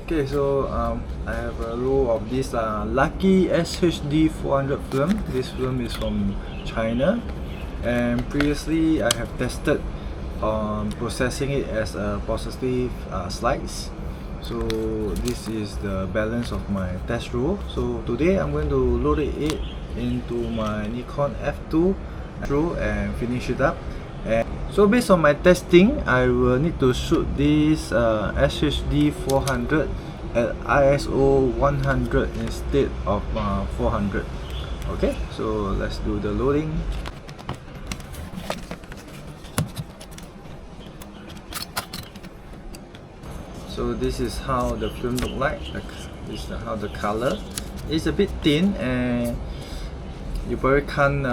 Okay, so I have a roll of this Lucky SHD 400 film. This film is from China, and previously I have tested on processing it as a positive slides. So this is the balance of my test roll. So today I'm going to load it into my Nikon F2 roll and finish it up. And so based on my testing, I will need to shoot this SHD 400 at ISO 100 instead of 400. Okay, so let's do the loading. So this is how the film look like. This is how the color. It's a bit thin and you probably can't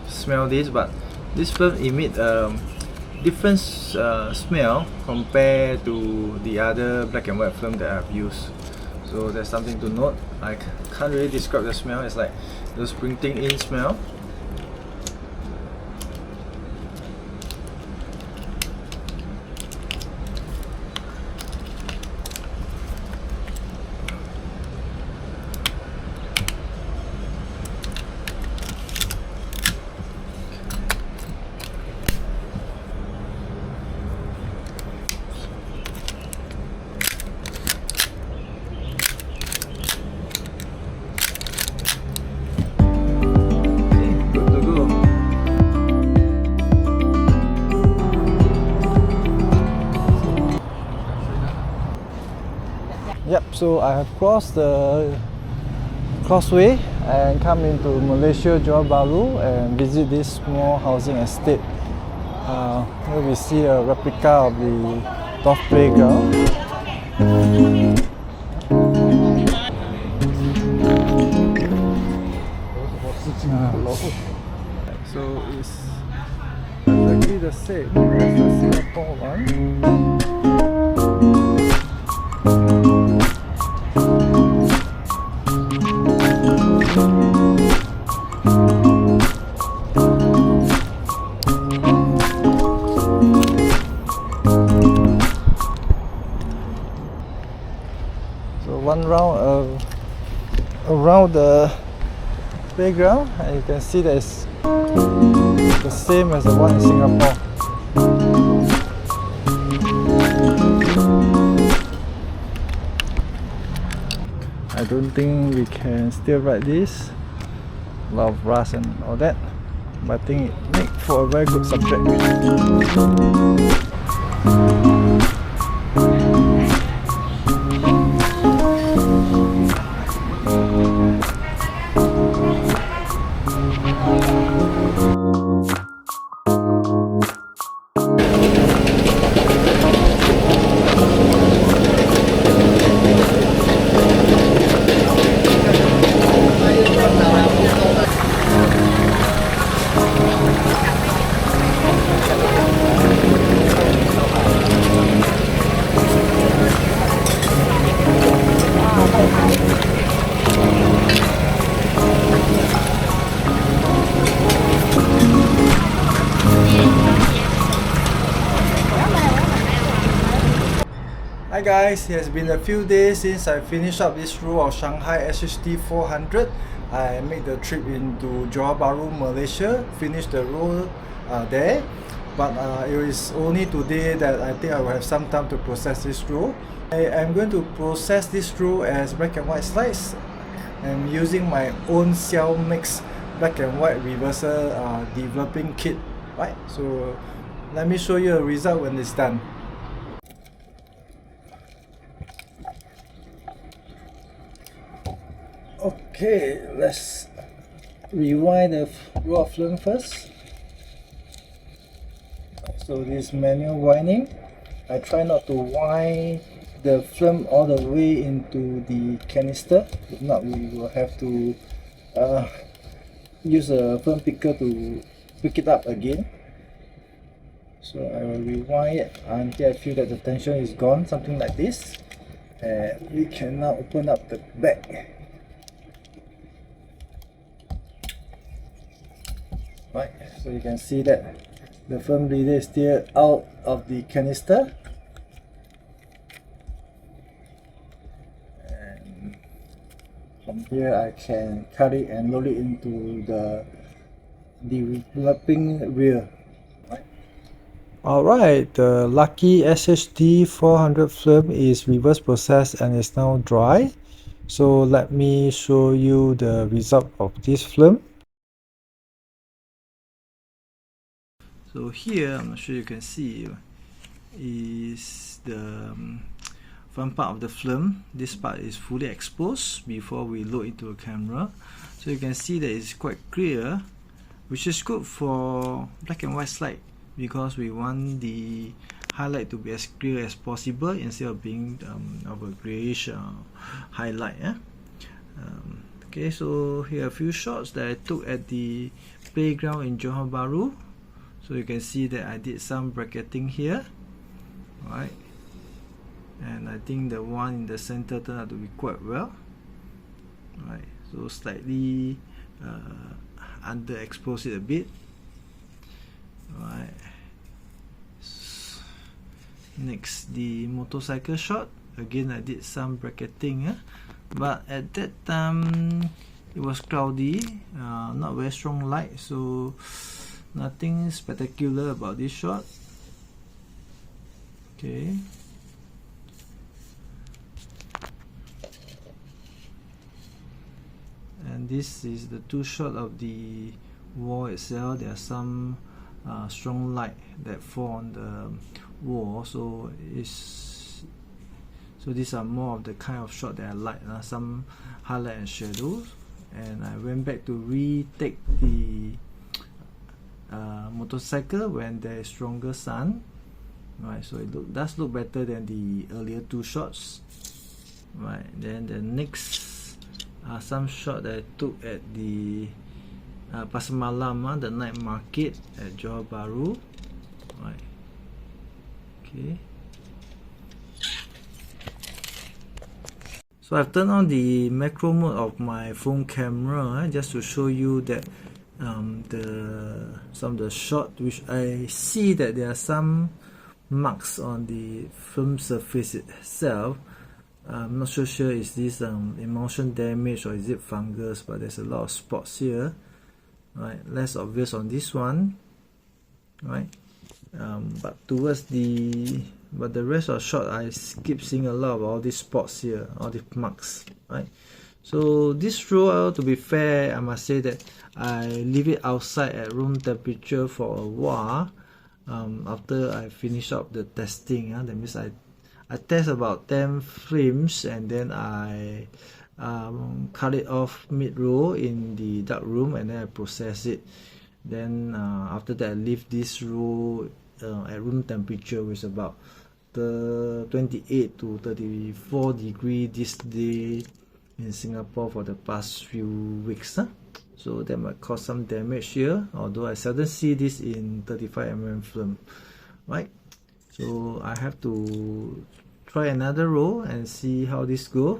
smell this, but this film emit different smell compared to the other black and white film that I've used. So there's something to note. I can't really describe the smell. It's like the sprinting in smell. Yep, so I have crossed the crossway and come into Malaysia, Johor Bahru, and visit this small housing estate. Here we see a replica of the Dorf playground. So it's exactly the same as the Singapore one. So one round around the playground, and you can see that it's the same as the one in Singapore. I don't think we can still ride this. A lot of rust and all that, but I think it makes for a very good subject. Hi guys, it has been a few days since I finished up this roll of Shanghai SHD 400. I made the trip into Johor Bahru, Malaysia, finished the roll there. But it is only today that I think I will have some time to process this roll. I am going to process this roll as black and white slides. I'm using my own cell mix black and white reversal developing kit. Right, so let me show you a result when it's done. Okay, let's rewind the roll of film first. So this manual winding, I try not to wind the film all the way into the canister. If not, we will have to use a film picker to pick it up again. So I will rewind it until I feel that the tension is gone, something like this. And we can now open up the back. Right, so you can see that the film leader is still out of the canister. From here I can cut it and load it into the developing reel. Alright, the Lucky SHD 400 film is reverse processed and is now dry. So let me show you the result of this film. So here, I'm not sure you can see, is the front part of the film. This part is fully exposed before we load into a camera. So you can see that it's quite clear, which is good for black and white slide, because we want the highlight to be as clear as possible instead of being of a grayish highlight. Okay, so here are a few shots that I took at the playground in Johor Bahru. So you can see that I did some bracketing here, right? And I think the one in the center turned out to be quite well, right? So slightly underexpose it a bit, right? Next, the motorcycle shot. Again, I did some bracketing, but at that time it was cloudy, not very strong light, so nothing spectacular about this shot. Okay. And this is the two shot of the wall itself. There are some strong light that fall on the wall, so these are more of the kind of shot that I like, some highlight and shadows. And I went back to retake the motorcycle when there is stronger sun, right? So it does look better than the earlier two shots, right? Then the next some shot that I took at the Pasar Malam, the night market at Johor Bahru, right? Okay. So I've turned on the macro mode of my phone camera just to show you that some of the shot which I see that there are some marks on the film surface itself. I'm not so sure is this emulsion damage or is it fungus, but there's a lot of spots here, right? Less obvious on this one, right? But towards the rest of the shot, I keep seeing a lot of all these spots here, all these marks, right? So this roll, to be fair, I must say that I leave it outside at room temperature for a while after I finish up the testing. That means I test about 10 frames and then I cut it off mid-roll in the dark room and then I process it. Then after that I leave this roll at room temperature, which is about 28 to 34 degrees this day in Singapore for the past few weeks. So that might cause some damage here, although I seldom see this in 35mm film, right? So I have to try another roll and see how this goes,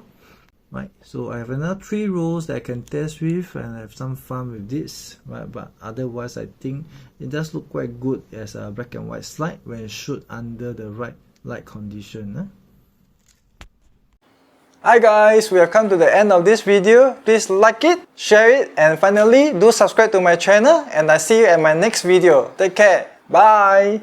right? So I have another 3 rolls that I can test with and have some fun with this, right? But otherwise I think it does look quite good as a black and white slide when shoot under the right light condition. Hi guys, we have come to the end of this video. Please like it, share it, and finally do subscribe to my channel, and I see you at my next video. Take care. Bye.